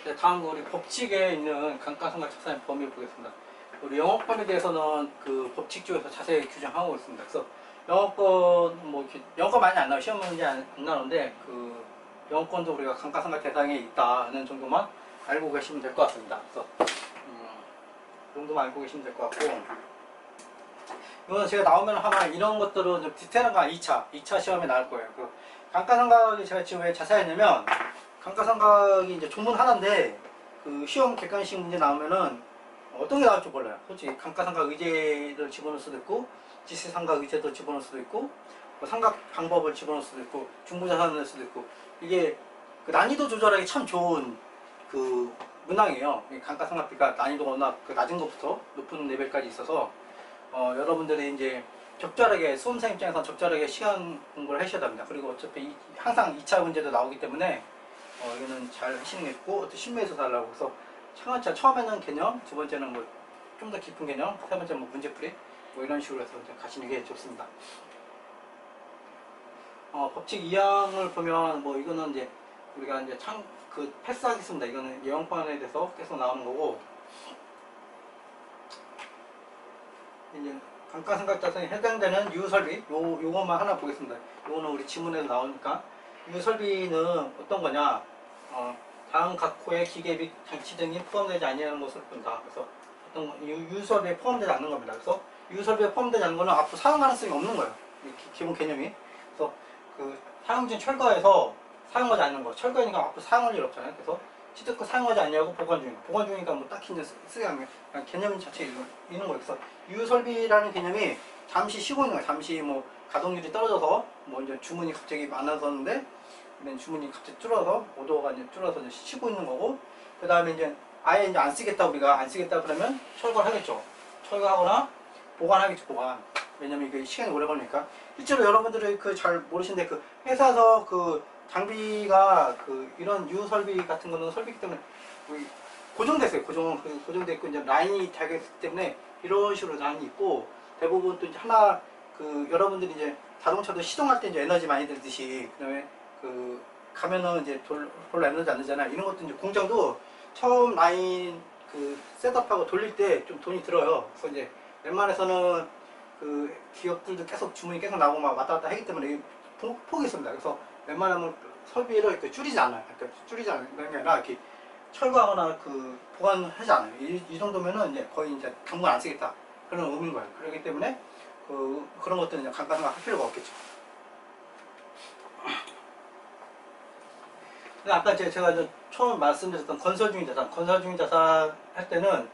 네, 다음 우리 법칙에 있는 감가상각자산의 범위 보겠습니다. 우리 영업권에 대해서는 그 법칙 쪽에서 자세히 규정하고 있습니다. 그래서 영업권 뭐 이렇게 영업권 많이 안 나와요. 시험 문제 안 나오는데 그 영업권도 우리가 감가상각 대상에 있다는 정도만 알고 계시면 될 것 같습니다. 그래서 이 정도만 알고 계시면 될 것 같고, 이거는 제가 나오면 아마 이런 것들은 좀 디테일한 거 2차 시험에 나올 거예요. 그 감가상각이 제가 지금 왜 자세히 했냐면, 감가상각이 이제 조문 하나인데 그 시험 객관식 문제 나오면은 어떤 게 나올지 몰라요. 솔직히 감가상각 의제를 집어넣을 수도 있고, 지시상각 의제도 집어넣을 수도 있고, 뭐 상각 방법을 집어넣을 수도 있고, 중부자산을 넣을 수도 있고, 이게 그 난이도 조절하기 참 좋은 그 문항이에요. 감가상각비가 난이도가 워낙 그 낮은 것부터 높은 레벨까지 있어서 여러분들이 이제 적절하게, 수험생 입장에서 적절하게 시간 공부를 하셔야 됩니다. 그리고 어차피 항상 2차 문제도 나오기 때문에 이거는 잘 하시는 게 있고, 또 신뢰해서 달라고 해서 차근차근 처음에는 개념, 두 번째는 뭐 좀 더 깊은 개념, 세 번째는 뭐 문제풀이, 뭐 이런 식으로 해서 이제 가시는 게 좋습니다. 법칙 2항을 보면 뭐 이거는 이제 우리가 이제 패스하겠습니다. 이거는 예형판에 대해서 계속 나오는 거고, 이제 감가상각자산에 해당되는 유설비, 요것만 하나 보겠습니다. 요거는 우리 지문에서 나오니까, 유설비는 어떤 거냐, 다음 각호의 기계 및 장치 등이 포함되지 아니하는 것을 본다. 그래서 어떤 유설비에 포함되지 않는 겁니다. 그래서 유설비에 포함되지 않는 거는 앞으로 사용 가능성이 없는 거예요. 기본 개념이. 그래서 그 사용 중 철거해서 사용하지 않는 거, 철거니까 앞으로 사용할 일 없잖아요. 그래서 취득후 사용하지 않냐고 보관 중이고, 보관 중이니까 뭐 딱히 이제 쓰게 하면 개념 자체에 있는 거예요. 그래서 유설비라는 개념이 잠시 쉬고 있는 거예요. 잠시 뭐 가동률이 떨어져서 뭐 이제 주문이 갑자기 많아졌는데, 주문이 갑자기 줄어서 오도가 이제 줄어서 이제 쉬고 있는 거고, 그 다음에 이제 아예 이제 안 쓰겠다, 우리가 안 쓰겠다 그러면 철거를 하겠죠. 철거하거나 보관하겠죠, 보관. 왜냐면 이게 시간이 오래 걸리니까. 실제로 여러분들이 그 잘 모르시는데, 그 회사에서 그 장비가 그 이런 유설비 같은 거는 설비기 때문에 고정됐어요. 고정돼 있고, 이제 라인이 달렸기 때문에 이런 식으로 라인이 있고, 대부분 또 이제 하나 그 여러분들이 이제 자동차도 시동할 때 이제 에너지 많이 들듯이, 그다음에 그 가면은 이제 별로 에너지 안 들잖아요. 이런 것도 이제 공장도 처음 라인 그 셋업하고 돌릴 때 좀 돈이 들어요. 그래서 이제 웬만해서는 그 기업들도 계속 주문이 계속 나오고 막 왔다 갔다 하기 때문에 폭이 있습니다. 그래서 웬만하면 설비를 이렇게 줄이지 않아요. 그러니까 줄이지 않는 게 아니라 이렇게 철거하거나 그 보관하지 않아요. 이 정도면은 이제 거의 이제 당분 안 쓰겠다, 그런 의미인 거예요. 그렇기 때문에 그런 것들은 이제 감가상각 할 필요가 없겠죠. 아까 제가 이제 처음 말씀드렸던 건설 중인 자산 할 때는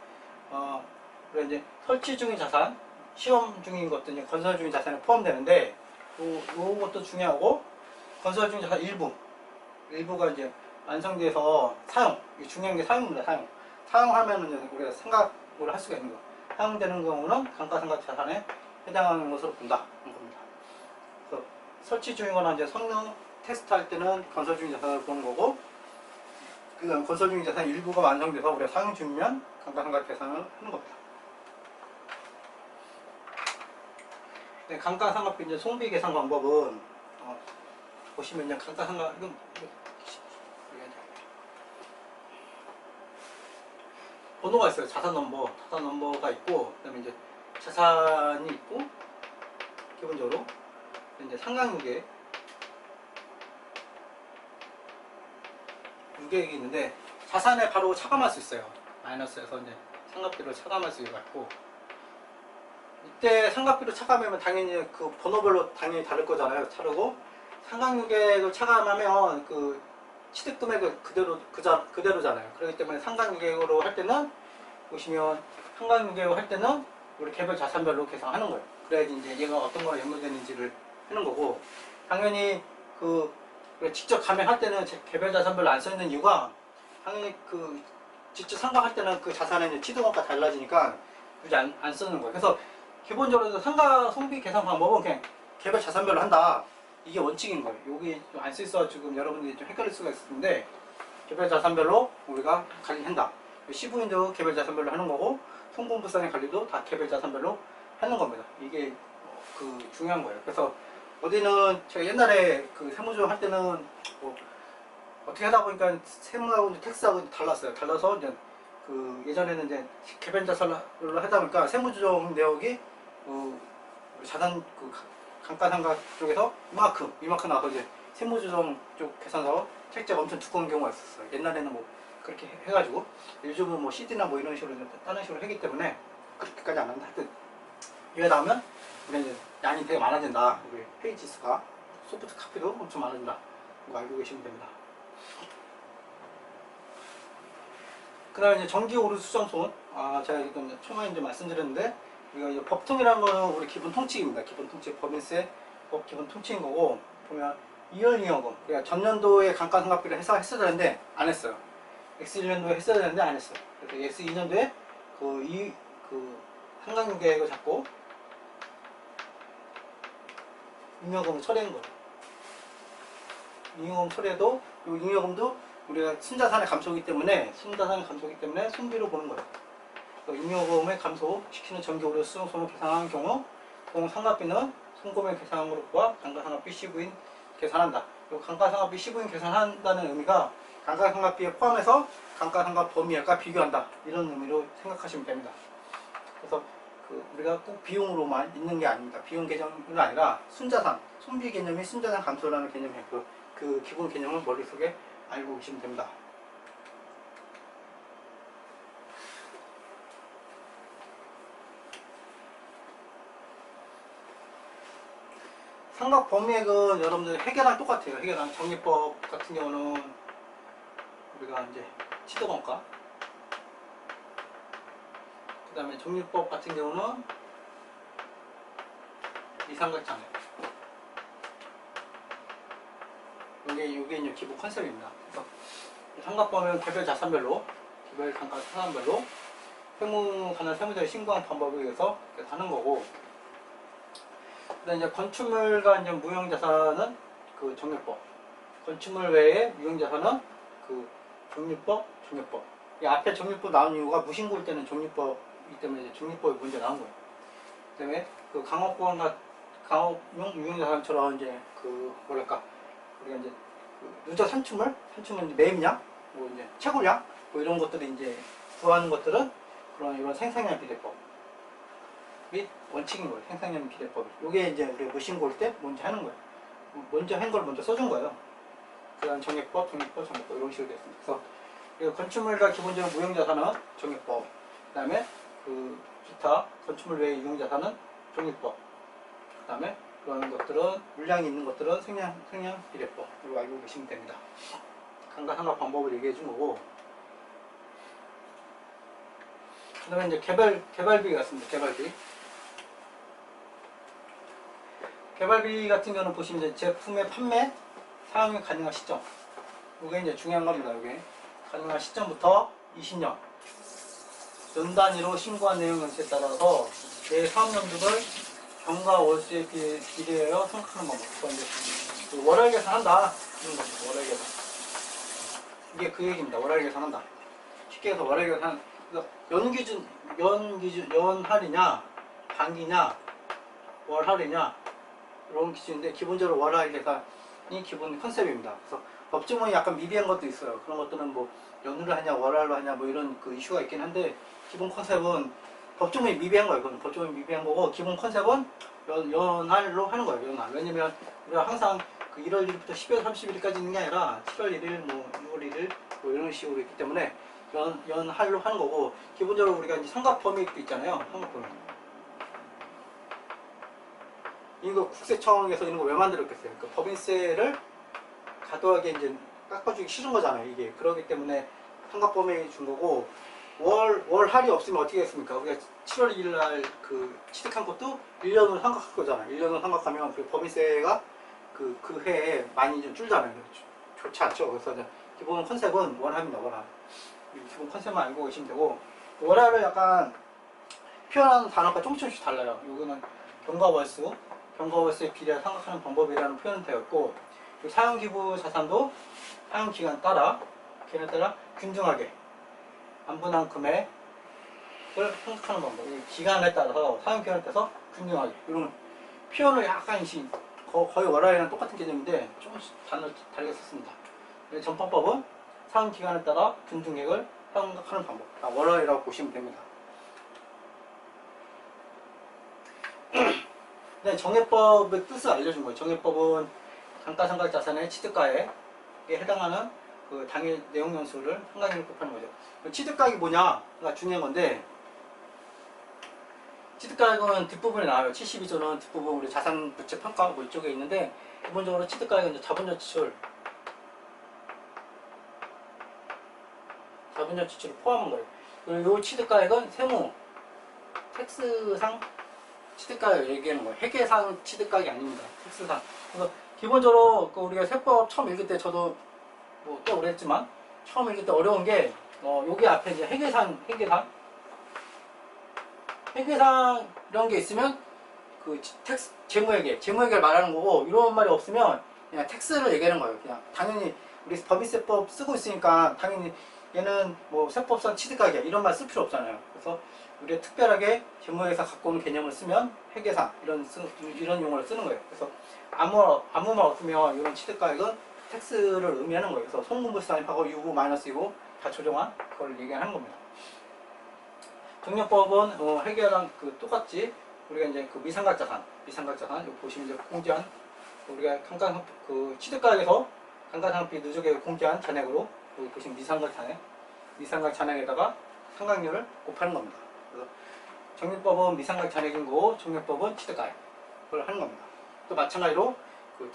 우리가 이제 설치 중인 자산, 시험 중인 것도 이제 건설 중인 자산에 포함되는데, 요것도 중요하고, 건설 중인 자산 일부가 이제 완성돼서 사용, 이게 중요한 게 사용입니다. 사용하면은 이제 우리가 생각을 할 수가 있는 거. 사용되는 경우는 감가상각 자산에 해당하는 것으로 본다는 겁니다. 그래서 설치 중이거나 이제 성능 테스트 할 때는 건설 중인 자산을 보는 거고, 그 건설 중인 자산 일부가 완성돼서 우리가 사용 중이면 감가상각 계산을 하는 겁니다. 네, 감가상각비 이제 송비 계산 방법은 보시면 이제 감가상각 번호가 있어요. 자산 넘버가 있고, 그다음에 이제 자산이 있고, 기본적으로 이제 상각유계 유계액이 있는데, 자산에 바로 차감할 수 있어요. 마이너스에서 이제 상각비를 차감할 수 있고, 이때 상각비로 차감하면 당연히 그 번호별로 당연히 다를 거잖아요. 다르고, 상각유계액을 차감하면 그 취득금액은 그대로잖아요. 그렇기 때문에 상각유계액으로 할 때는, 보시면 상각유계액을 할 때는 우리 개별 자산별로 계산하는 거예요. 그래야지 이제 얘가 어떤 거랑 연결되는지를 하는 거고, 당연히 직접 감액할 때는 개별 자산별로 안 써 있는 이유가, 당연히 그 직접 상각할 때는 그 자산의 취득원가 달라지니까 굳이 안 쓰는 거예요. 그래서 기본적으로 상각 송비 계산 방법은 그냥 개별 자산별로 한다, 이게 원칙인 거예요. 여기 안 써 있어 지금 여러분들이 좀 헷갈릴 수가 있는데, 개별 자산별로 우리가 관리한다. 시부인도 개별 자산별로 하는 거고, 송금부산의 관리도 다 개별 자산별로 하는 겁니다. 이게 그 중요한 거예요. 그래서 어디는 제가 옛날에 그 세무조정 할 때는 뭐 어떻게 하다 보니까 세무하고 이제 텍스하고 달랐어요. 달라서 이제 그 예전에는 이제 개별 자산으로 하다 보니까 세무조정 내역이 그 자산 그 감가상각 쪽에서 이만큼 나와서 이제 세무조정 쪽 계산서 책자가 엄청 두꺼운 경우가 있었어요. 옛날에는 뭐 그렇게 해가지고 요즘은 뭐 CD나 뭐 이런 식으로 다른 식으로 하기 때문에 그렇게까지 안 하는데 하여튼 이거 나오면 우리 이제 양이 되게 많아진다. 우리 페이지 수가 소프트 카피도 엄청 많아진다. 이거 알고 계시면 됩니다. 그 다음에 이제 정기 오류 수정손. 제가 이건 초반에 이제 말씀드렸는데, 우리가 이제 법통이라는 거는 우리 기본 통칙입니다. 기본 통칙, 법인세 법 기본 통칙인 거고, 보면 2월 잉여금. 그러니까 전년도에 감가상각비를 했어야 되는데, 안 했어요. X1년도에 했어야 되는데, 안 했어요. 그래서 X2년도에 한강경 계획을 잡고, 잉여금을 처리한 거예요. 잉여금 처리해도, 이 잉여금도 우리가 순자산의 감소이기 때문에 순비로 보는 거예요. 잉여금을 감소시키는 정기오류 수정손을 계산하는 경우 상각비는 송금액 계산으로과 감가상각비 C부인 계산한다. 감가상각비 C부인 계산한다는 의미가 감가상각비에 포함해서 감가상각 범위액과 비교한다. 이런 의미로 생각하시면 됩니다. 그래서 우리가 꼭 비용으로만 있는 게 아닙니다. 비용 개념은 아니라 순자산, 손비 개념이 순자산 감소라는 개념이었고 그 기본 개념을 머릿속에 알고 계시면 됩니다. 상각 범위액은 여러분들 회계랑 똑같아요. 회계랑 정리법 같은 경우는 우리가 이제 시도원가, 그 다음에 정리법 같은 경우는 이상각장애. 이게 이제 기본 컨셉입니다. 그래서 상각 범위는 개별 자산별로, 개별 감가 자산별로 세무 관한 세무자의 신고한 방법에 의해서 하는 거고, 그다음 이제 건축물과 이제 무형자산은 그 정리법, 건축물 외에 무형자산은 그 정리법, 정리법. 이 앞에 정리법 나온 이유가 무신고일 때는 정리법이기 때문에 이제 정리법이 먼저 나온 거예요. 그다음에 그 강업용 무형자산처럼 이제 우리가 이제 누적 산출물 이제 매입량, 뭐 이제 채굴량, 뭐 이런 것들이 이제 구하는 것들은 이런 생산량 비례법 및 원칙인 거예요. 생산량 비례법. 이게 이제 우리가 무신고일 때 먼저 하는 거예요. 먼저 한 걸 먼저 써준 거예요. 그다음 정액법, 정액법 이런 식으로 됐습니다. 그래서 건축물과 기본적으로 무형자산은 정액법. 그다음에 기타 건축물 외의 유형자산은 정액법. 그다음에 그런 것들은 물량이 있는 것들은 생량 비례법. 이거 알고 계시면 됩니다. 감가상각 방법을 얘기해 준 거고. 그다음에 이제 개발비가 있습니다. 개발비 같은 경우는 보시면 이제 제품의 판매, 사용이 가능한 시점. 이게 이제 중요한 겁니다. 이게 가능한 시점부터 20년 연 단위로 신고한 내용 연수에 따라서 내 사업연도를 경과 월수에 비례하여 생각하는 방법. 이제 월할 계산한다. 이런 거죠. 월할 계산. 이게 그 얘기입니다. 월할 계산한다. 쉽게 해서 월할 계산. 연할이냐, 반기냐, 월할이냐 이런 기준인데 기본적으로 월할 계산이 기본 컨셉입니다. 그래서 법조문이 약간 미비한 것도 있어요. 그런 것들은 뭐 연으로 하냐, 월할로 하냐 뭐 이런 이슈가 있긴 한데 기본 컨셉은 법조문이 미비한 거예요. 그건 법조문이 미비한 거고 기본 컨셉은 연할로 하는 거예요. 연할. 왜냐면 우리가 항상 1월 1일부터 12월 30일까지 있는 게 아니라 7월 1일, 뭐 6월 1일 뭐 이런 식으로 있기 때문에 연할로 하는 거고 기본적으로 우리가 이제 삼각 범위도 있잖아요. 삼각 범위. 이거 국세청에서 이런 거 왜 만들었겠어요? 그 법인세를 과도하게 이제 깎아주기 싫은 거잖아요. 이게 그러기 때문에 삼각 범위 준 거고 월할이 없으면 어떻게 했습니까? 우리가 7월 1일 날 취득한 것도 1년으로 삼각할 거잖아요. 1년으로 삼각하면 그 법인세가 그 해에 많이 좀 줄잖아요. 좋지 않죠. 그래서 기본 컨셉은 월할입니다. 월할. 기본 컨셉만 알고 계시면 되고 월할을 약간 표현하는 단어가 조금씩 달라요. 이거는 경과월수에 비례해 생각하는 방법이라는 표현이 되었고 사용기부 자산도 사용기간 따라 균등하게 안분한 금액을 생각하는 방법. 기간에 따라서 사용기간에 따라서 균등하게 이런 표현을 약간씩 거의 월할이랑 똑같은 개념인데 조금씩 단어를 다르게 썼습니다. 전파법은 사용 기간에 따라 균등액을 생각하는 방법. 월화이라고 보시면 됩니다. 네, 정해법의 뜻을 알려준 거예요. 정해법은 감가상각자산의 취득가액에 해당하는 그 당일 내용 연수를 한강으로 곱하는 거죠. 취득가액이 뭐냐가 중요한 건데, 취득가액은 뒷부분에 나와요. 72조는 뒷부분 우리 자산 부채 평가 뭐 이쪽에 있는데, 기본적으로 취득가액은 이제 자본적 지출을 포함한 거예요. 그리고 이 취득가액은 세무 텍스상 취득가액 얘기하는 거예요. 회계상 취득가액이 아닙니다. 텍스상. 그래서 기본적으로 우리가 세법 처음 읽을 때 저도 뭐 꽤 오래 했지만 처음 읽을 때 어려운 게 여기 앞에 이제 회계상 이런 게 있으면 그 텍스 재무회계를 말하는 거고, 이런 말이 없으면 그냥 텍스를 얘기하는 거예요. 그냥 당연히 우리 법인세법 쓰고 있으니까 당연히 얘는 뭐 세법상 취득가액이야 이런 말 쓸 필요 없잖아요. 그래서 우리가 특별하게 재무회계사 갖고 온 개념을 쓰면 회계상 이런 용어를 쓰는 거예요. 그래서 아무 말 없으면 이런 취득가액은 텍스를 의미하는 거예요. 그래서 송금부산입하고 유부 마이너스 이고 다 조정한 그걸 얘기하는 겁니다. 정력법은 회계랑 그 똑같이 우리가 이제 그 미상각자산 여기 보시면 이제 공제한 우리가 그 취득가액에서 감가상각비 누적액을 공제한 잔액으로 여기 보시면 미상각 잔액에다가 상각률을 곱하는 겁니다. 그래서 정력법은 미상각 잔액인 거고 정력법은 취득가액 그걸 하는 겁니다. 또 마찬가지로 그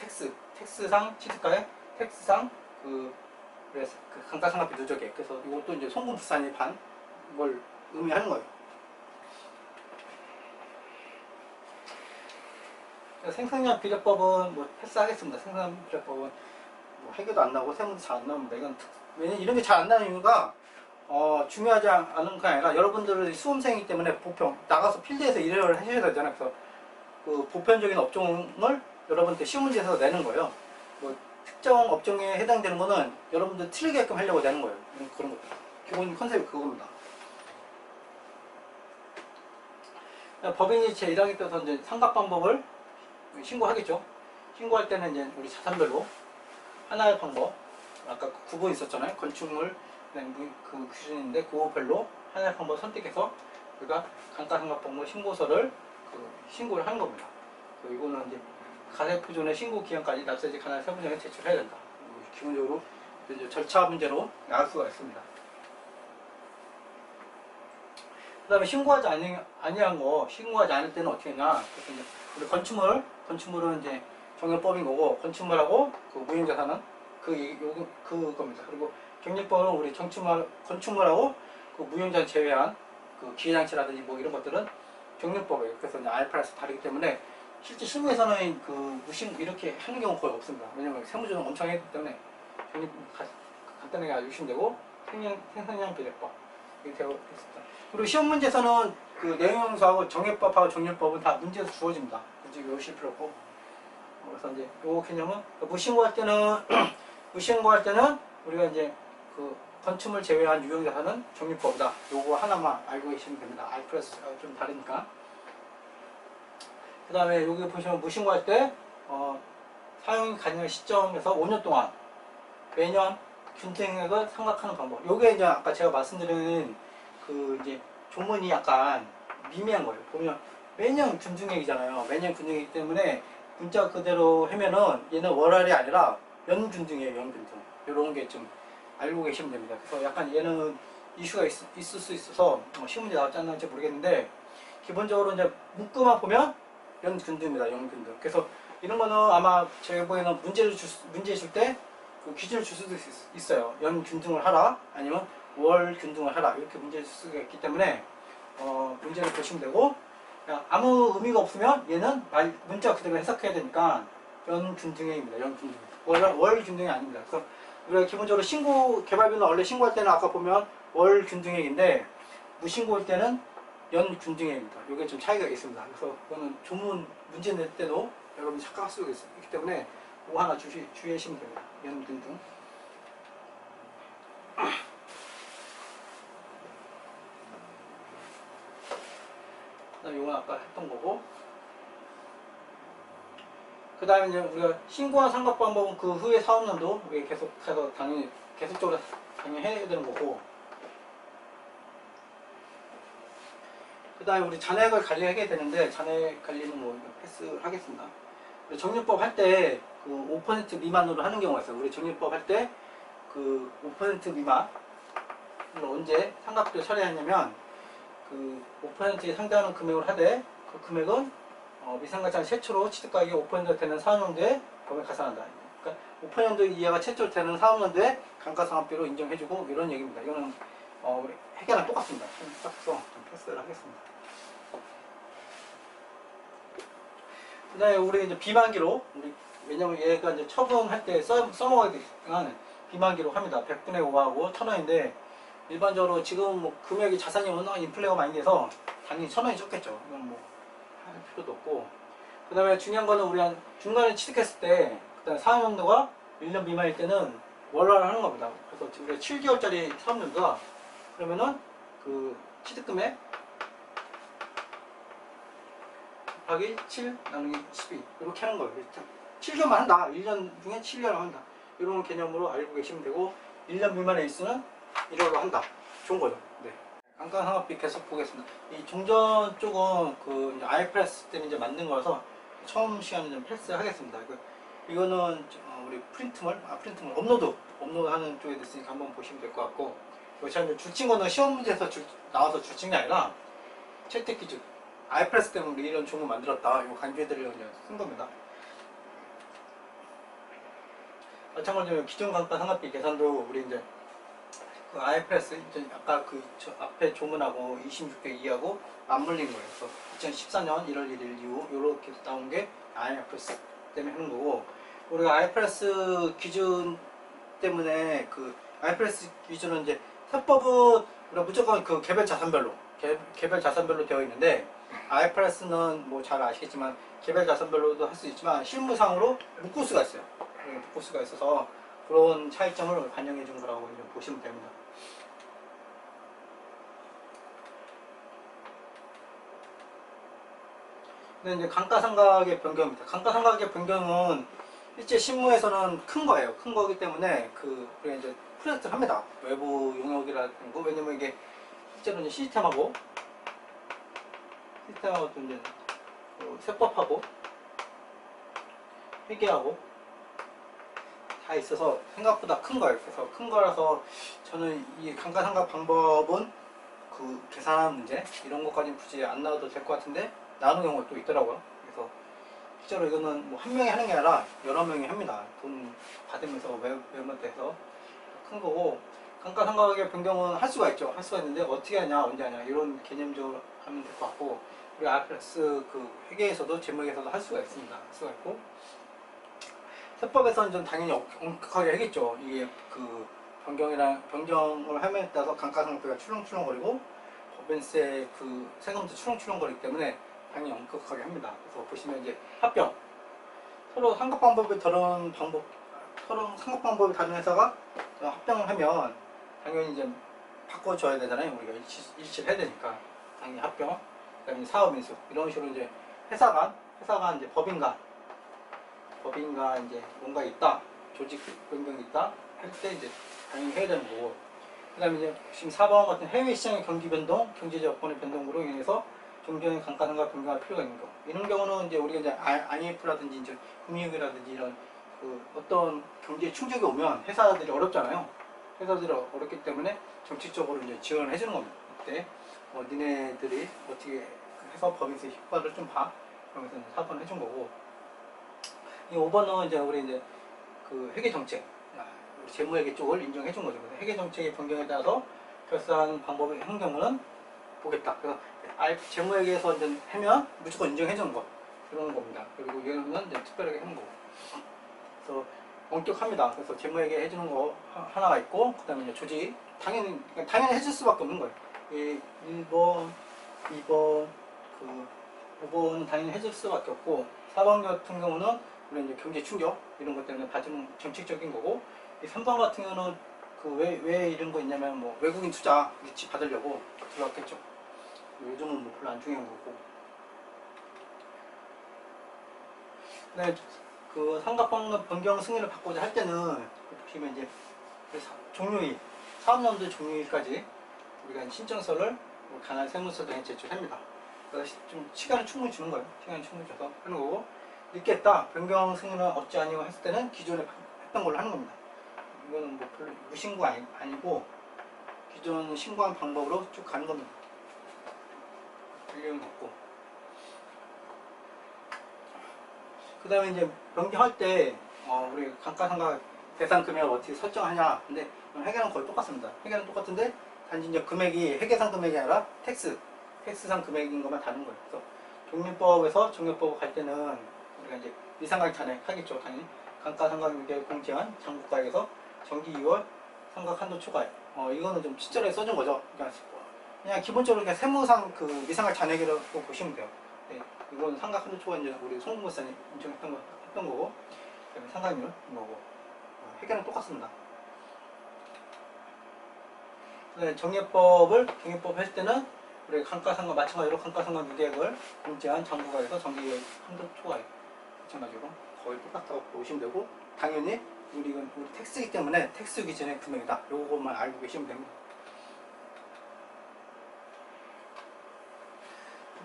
텍스상 취득가액, 텍스상 그래서 그 감가상각비 누적액, 그래서 이것도 이제 송금부산입한 걸 의미하는 거예요. 생산량 비례법은 뭐 패스하겠습니다. 생산량 비례법은 뭐 회계도 안 나오고 세무도 잘 안 나옵니다. 왜냐면 이런 게 잘 안 나는 이유가 중요하지 않은 게 아니라 여러분들은 수험생이기 때문에 보편 나가서 필드에서 일을 하셔야 되잖아요. 그래서 그 보편적인 업종을 여러분들 시험 문제에서 내는 거예요. 뭐 특정 업종에 해당되는 거는 여러분들 틀리게끔 하려고 내는 거예요. 그런 것들. 기본 컨셉이 그겁니다. 법인이 제1항에 따라서 이제 상각 방법을 신고하겠죠. 신고할 때는 이제 우리 자산별로 하나의 방법, 아까 그 구분 있었잖아요. 건축물 그 기준인데 그거별로 하나의 방법 선택해서 우리가 감가상각법무 신고서를 신고를 하는 겁니다. 이거는 이제 가세표준의 신고 기한까지 납세지 간할 세부정에 제출해야 된다. 기본적으로 이제 절차 문제로 나올 수가 있습니다. 그 다음에 신고하지 않을 때는 어떻게 하냐. 그래서 이제 우리 건축물은 이제 정형법인 거고, 건축물하고 그 무형자산은 그겁니다. 그리고 경력법은 우리 건축물하고 그 무형자산 제외한 그 기회장치라든지 뭐 이런 것들은 경력법이에요. 그래서 이제 알파에서 다르기 때문에 실제 실무에서는 이렇게 하는 경우 거의 없습니다. 왜냐면 세무조정 엄청 했기 때문에 간단하게 알려주시면 되고, 생산량 비례법 이렇게 되어 있습니다. 그리고 시험 문제에서는 그 내용영수하고 정액법하고 정률법은 다 문제에서 주어집니다. 굳이 외우실 필요 없고. 그래서 이제 요 개념은 무신고할 때는 우리가 이제 그 건축물 제외한 유형자산은 정률법이다. 요거 하나만 알고 계시면 됩니다. 알프레스 좀 다르니까. 그 다음에 여기 보시면 무신고할 때 사용이 가능한 시점에서 5년 동안 매년 균등액을 생각하는 방법. 요게 이제 아까 제가 말씀드린 그 이제 조문이 약간 미미한 거예요. 보면 매년 균등액이잖아요. 매년 균등액이기 때문에 문자 그대로 하면은 얘는 월할이 아니라 연균등이에요. 연균등. 이런 게 좀 알고 계시면 됩니다. 그래서 약간 얘는 이슈가 있을 수 있어서 시험 문제 나왔지 않는지 모르겠는데, 기본적으로 이제 문구만 보면 연균등입니다. 연균등. 그래서 이런 거는 아마 제가 보기에는 문제 줄 때 그 기준을 줄 수도 있어요. 연균등을 하라, 아니면 월균등을 하라, 이렇게 문제를 줄 수가 있기 때문에 문제를 보시면 되고, 그냥 아무 의미가 없으면 얘는 문자 그대로 해석해야 되니까 연균등액입니다. 연균등. 월균등이 아닙니다. 그래서 우리가 기본적으로 개발비는 원래 신고할 때는 아까 보면 월균등액인데, 무신고할 때는 연균등액입니다. 이게 좀 차이가 있습니다. 그래서 이거는 조문 문제 낼 때도 여러분이 착각할 수가 있기 때문에 그거 하나 주의하시면 됩니다. 연균등. 이건 아까 했던 거고, 그 다음에 이제 우리가 신고한 상각 방법은 그 후에 사업년도 우리 계속해서 당연히 계속적으로 당연히 해야 되는 거고, 그 다음에 우리 잔액을 관리하게 되는데 잔액 관리는 뭐 패스하겠습니다. 우리 정리법 할 때 그 5% 미만으로 하는 경우가 있어요. 우리 정리법 할 때 그 5% 미만을 언제 상각비를 처리하냐면 그 5%에 상당하는 금액을 하되 그 금액은 미상가장 최초로 취득가액이 5% 되는 사업연도에 법에 가산한다. 그러니까 5% 이하가 최초로 되는 사업연도에 감가상각비로 인정해주고 이런 얘기입니다. 이거는 우리 해결랑 똑같습니다. 좀 패스를 하겠습니다. 그 다음에 우리 이제 비만기로 왜냐면 얘가 이제 처분할 때 써먹어야 되니까 비만기로 합니다. 100분의 5하고 1000원인데 일반적으로 지금 뭐 금액이 자산이 워낙 인플레가 많이 돼서 당연히 1000원이 적겠죠. 이건 뭐 할 필요도 없고. 그 다음에 중요한 거는 우리 한 중간에 취득했을 때 그다음에 사업연도가 1년 미만일 때는 월화를 하는 겁니다. 그래서 우리가 7개월짜리 사업연도다 그러면은 그 취득금액 곱하기 7 나누기 12 이렇게 하는 거예요. 7개월만 한다. 1년 중에 7개월 한다. 이런 개념으로 알고 계시면 되고 1년 미만의 일수는 1월로 한다. 좋은 거죠. 네. 감가상각비 계속 보겠습니다. 이 종전 쪽은 그 IFRS 때문에 이제 만든 거라서 처음 시간에 좀 패스하겠습니다. 이거는 우리 프린트물 업로드하는 쪽에 됐으니까 한번 보시면 될 것 같고, 제가 이제 줄친 거는 시험 문제에서 나와서 줄친 게 아니라 채택 기준 IFRS 때문에 이런 종목 만들었다. 이거 강조해드리려고 쓴 겁니다. 마찬가지로 기존 감가상각비 계산도 우리 이제 그 IFRS 이제 아까 그 앞에 조문하고 26개 2하고 맞물린 거예요. 그래서 2014년 1월 1일 이후 이렇게 나온 게 IFRS 때문에 하는 거고, 우리가 IFRS 기준 때문에 그 IFRS 기준은 이제 세법은 우리가 무조건 그 개별 자산별로 되어 있는데 IFRS는 뭐 잘 아시겠지만 개별 자산별로도 할 수 있지만 실무상으로 묶을 수가 있어요. 묶을 수가 있어서 그런 차이점을 반영해 준 거라고 이제 보시면 됩니다. 근데 이제 감가상각의 변경입니다. 감가상각의 변경은 실제 실무에서는 큰 거예요. 큰 거기 때문에 우리가 이제 프로젝트를 합니다. 외부 용역이라는 거. 왜냐면 이게 실제로 이제 시스템하고 이제 세법하고 회계하고 다 있어서 생각보다 큰 거예요. 그래서 큰 거라서 저는 이 감가상각 방법은 그 계산하는 문제 이런 것까지는 굳이 안 나와도 될 것 같은데 나오는 경우가 또 있더라고요. 그래서 실제로 이거는 뭐 한 명이 하는 게 아니라 여러 명이 합니다. 돈 받으면서 외면돼서 큰 거고, 감가상각의 변경은 할 수가 있죠. 할 수가 있는데 어떻게 하냐, 언제 하냐 이런 개념적으로 하면 될 것 같고, 우리 IFRS 그 회계에서도 재무에서도 할 수가 있습니다. 할 수가 있고, 세법에서는 좀 당연히 엄격하게 하겠죠. 이게 그 변경을 함에 따라서 감가상각비가 출렁출렁거리고 법인세 그 세금도 출렁출렁거리기 때문에 당연히 엄격하게 합니다. 그래서 보시면 이제 합병 서로 상각 방법이 다른 회사가 합병을 하면 당연히 이제 바꿔줘야 되잖아요. 우리가 일치를 해야 되니까 당연히 합병, 그다음에 사업인수 이런 식으로 이제 회사 간 이제 법인 간 이제 뭔가 있다, 조직 변경이 있다 할 때 이제 당연히 해야 되는 거고, 그 다음에 이제 지금 4번 같은 해외 시장의 경기 변동, 경제적 여건의 변동으로 인해서 종전의 감가상각 변경할 필요가 있는 거. 이런 경우는 이제 우리가 이제 IMF라든지 이제 금융위기라든지 이런 그 어떤 경제 충격이 오면 회사들이 어렵잖아요. 회사들이 어렵기 때문에 정책적으로 이제 지원을 해주는 겁니다. 이때 니네들이 어떻게 해서 법인세 효과를 좀 봐. 그러면서 4번 해준 거고, 이 5번은 이제 우리 이제 그 회계 정책, 우리 재무회계 쪽을 인정해 준 거죠. 그래서 회계 정책의 변경에 따라서 결산 방법의 한 경우는 보겠다. 그래서 재무회계에서 이제 하면 무조건 인정해 주는 거 그런 겁니다. 그리고 얘는 이제 특별하게 하는 거고. 그래서 엄격합니다. 그래서 재무회계 해주는 거 하나가 있고, 그다음에 이제 조직 당연히 해줄 수밖에 없는 거예요. 이 1번, 2번, 그 5번은 당연히 해줄 수밖에 없고, 4번 같은 경우는 물론 이제 경제 충격 이런 것 때문에 봐주는 정책적인 거고, 이 3번 같은 경우는 그 왜 이런 거 있냐면 뭐 외국인 투자 유치 받으려고 들어왔겠죠. 요즘은 뭐 별로 안 중요한 거고. 네, 그 상가 변경 승인을 받고자 할 때는 보시면 이제 종료일, 사업연도 종료일까지 우리가 신청서를 관할 세무서 등에 제출합니다. 그래서 좀 시간을 충분히 주는 거예요. 시간을 충분히 줘서 하는 거고, 늦겠다, 변경 승인을 얻지 아니고 했을 때는 기존에 했던 걸로 하는 겁니다. 이거는 뭐 별로 무신고 아니고 기존 신고한 방법으로 쭉 가는 겁니다. 변경이 없고. 그 다음에 이제 변경할 때 우리 감가상각 대상 금액을 어떻게 설정하냐. 근데 회계는 거의 똑같습니다. 회계는 똑같은데 단지 이제 금액이 회계상 금액이 아니라 텍스상 금액인 것만 다른 거예요. 그래서 종립법에서 정액법 갈 때는 우리가 이제 미상각 잔액 하겠죠. 당연히 감가상각 유계를 공제한 장부가액에서 정기 2월 상각 한도 초과액. 이거는 좀 친절하게 써준 거죠. 그냥 기본적으로 그냥 세무상 그 미상각 잔액이라고 보시면 돼요. 네, 이건 상각 한도 초과 이제 우리 송금무사님 인정했던 거고, 그다음에 상각률인 거고, 회계는 똑같습니다. 정액법 할 때는 우리 감가상각 마찬가지로 감가상각 유계액을 공제한 장부가에서 정기 한도 초과액 마찬가지로 거의 똑같다고 보시면 되고, 당연히 우리 텍스이기 때문에 텍스 기준의 금액이다. 요것만 알고 계시면 됩니다.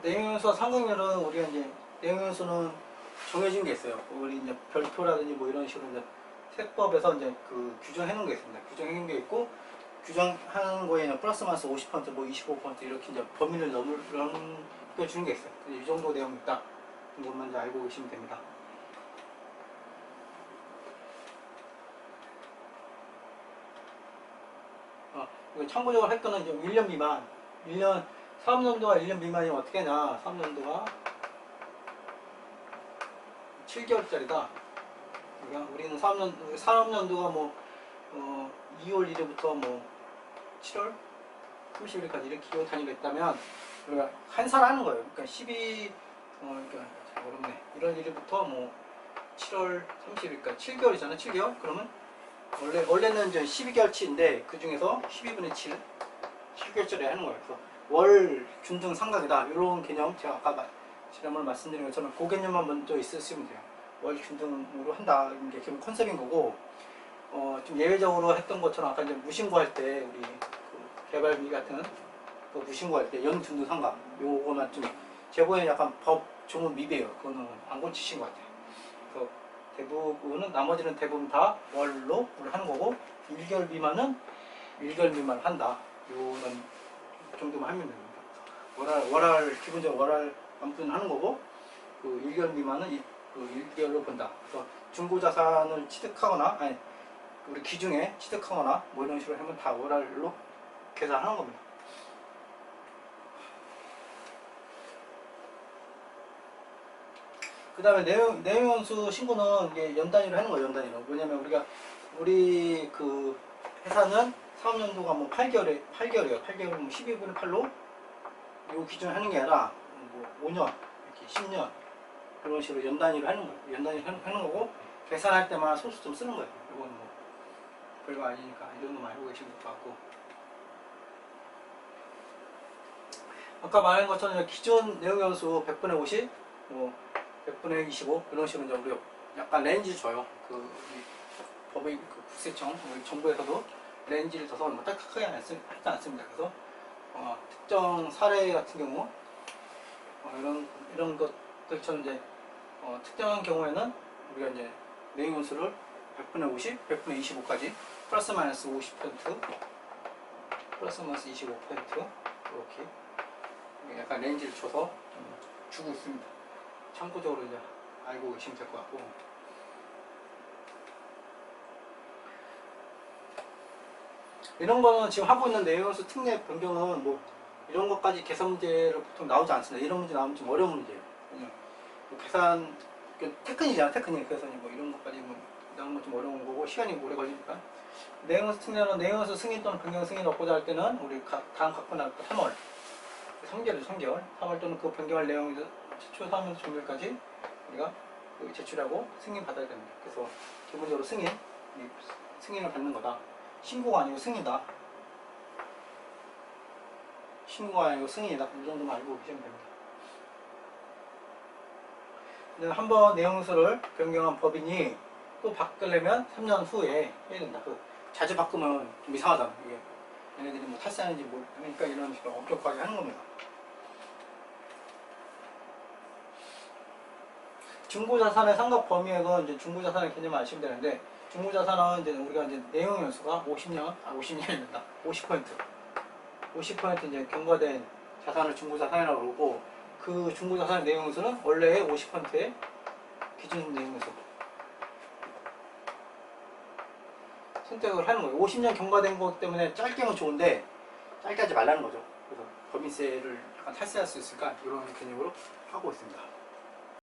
내용연수와 상각률은 우리가 이제 내용연수는 정해진 게 있어요. 우리 이제 별표라든지 뭐 이런 식으로 이제 세법에서 이제 그 규정해 놓은 게 있습니다. 규정해 놓은 게 있고, 규정하는 거에 플러스 마이너스 50%, 뭐 25% 이렇게 이제 범위를 넘겨주는 게 있어요. 이 정도 내용이 있다. 이것만 이제 알고 계시면 됩니다. 참고적으로 할 거는 좀 1년 미만, 사업연도가 1년 미만이면 어떻게 하냐. 사업연도가 7개월짜리다. 그러니까 우리는 사업연도가 뭐 2월 1일부터 뭐 7월 30일까지 이렇게 기호 단위로 했다면 우리가 한 살 하는 거예요. 그러니까 그러니까 어렵네. 1월 1일부터 뭐 7월 30일까지 7개월이잖아. 7개월? 그러면 원래는 이제 12개월치인데 그 중에서 12분의 7, 7개월짜리 하는 거예요. 그래서 월 균등 상각이다. 이런 개념 제가 아까 지난번에 말씀드린 것처럼 그 개념만 먼저 있으시면 돼요. 월 균등으로 한다. 이게 기본 컨셉인 거고, 좀 예외적으로 했던 것처럼 아까 이제 무신고할 때 우리 그 개발비 같은 그 무신고할 때 연균등 상각 요거만 좀 제보에 약간 법 조문 미비해요. 그거는 안 고치신 것 같아요. 그래서 대부분은 나머지는 대부분 다 월로 하는 거고, 1개월 미만은 1개월 미만 한다. 요런 정도만 하면 됩니다. 월할 기본적으로 월할 만큼 하는 거고, 그 1개월 미만은 그 1개월로 본다. 그래서 중고자산을 취득하거나 아니 우리 기중에 취득하거나 뭐 이런 식으로 하면 다 월할로 계산하는 겁니다. 그 다음에 내용연수 신고는 이게 연단위로 하는 거예요. 연단위로. 왜냐면 우리 그 회사는 사업연도가 뭐 8개월이에요. 8개월이면 뭐 12분의 8로 요 기준을 하는 게 아니라 뭐 5년, 이렇게 10년 그런 식으로 연단위로 하는 거예요. 연단위로 하는 거고, 계산할 때만 소수 좀 쓰는 거예요. 이건 뭐 별거 아니니까 이 정도만 알고 계시면 될 것 같고, 아까 말한 것처럼 기존 내용연수 100분의 50, 뭐 100분의 25 이런 식으로 이제 우리 약간 렌즈 줘요. 그 법의 그 국세청, 우리 정부에서도 렌즈를 줘서 뭐 딱딱하게 하지 않습니다. 그래서 특정 사례 같은 경우 이런 것들처럼 이제 특정한 경우에는 우리가 이제 내용연수를 100분의 50, 100분의 25까지 플러스 마이너스 50%, 플러스 마이너스 25% 이렇게 약간 렌즈를 줘서 주고 있습니다. 참고적으로 이제 알고 계시면 될 것 같고, 이런 거는 지금 하고 있는 내용연수 특례 변경은 뭐 이런 것까지 계산 문제를 보통 나오지 않습니다. 이런 문제 나오면 좀 어려운 문제예요. 그냥 계산 테크닉이잖아, 테크닉. 그래서 뭐 이런 것까지 뭐 나오는 건 좀 어려운 거고 시간이 오래 걸리니까. 내용연수 특례는 내용연수 승인 또는 변경 승인을 얻고자 할 때는 우리 다음 갖고 나올 3월 3개월 또는 그 변경할 내용에서 최초 사업연도 종료일까지 우리가 그 제출하고 승인 받아야 됩니다. 그래서 기본적으로 승인을 받는 거다. 신고가 아니고 승인이다. 신고가 아니고 승인이다. 이 정도만 알고 계시면 됩니다. 한번 내용서를 변경한 법인이 또 바꾸려면 3년 후에 해야 된다. 자주 바꾸면 좀 이상하잖아. 이게 얘네들이 뭐 탈세하는지 모르니까 이런 식으로 엄격하게 하는 겁니다. 중고자산의 상각 범위에서 이제 중고자산의 개념을 아시면 되는데, 중고자산은 이제 우리가 이제 내용 연수가 50년입니다. 50% 이제 경과된 자산을 중고자산이라고 그러고, 그 중고자산의 내용 연수는 원래의 50%의 기준 내용 연수 선택을 하는 거예요. 50년 경과된 것 때문에 짧게는 좋은데 짧게 하지 말라는 거죠. 그래서 법인세를 약간 탈세할 수 있을까 이런 개념으로 하고 있습니다.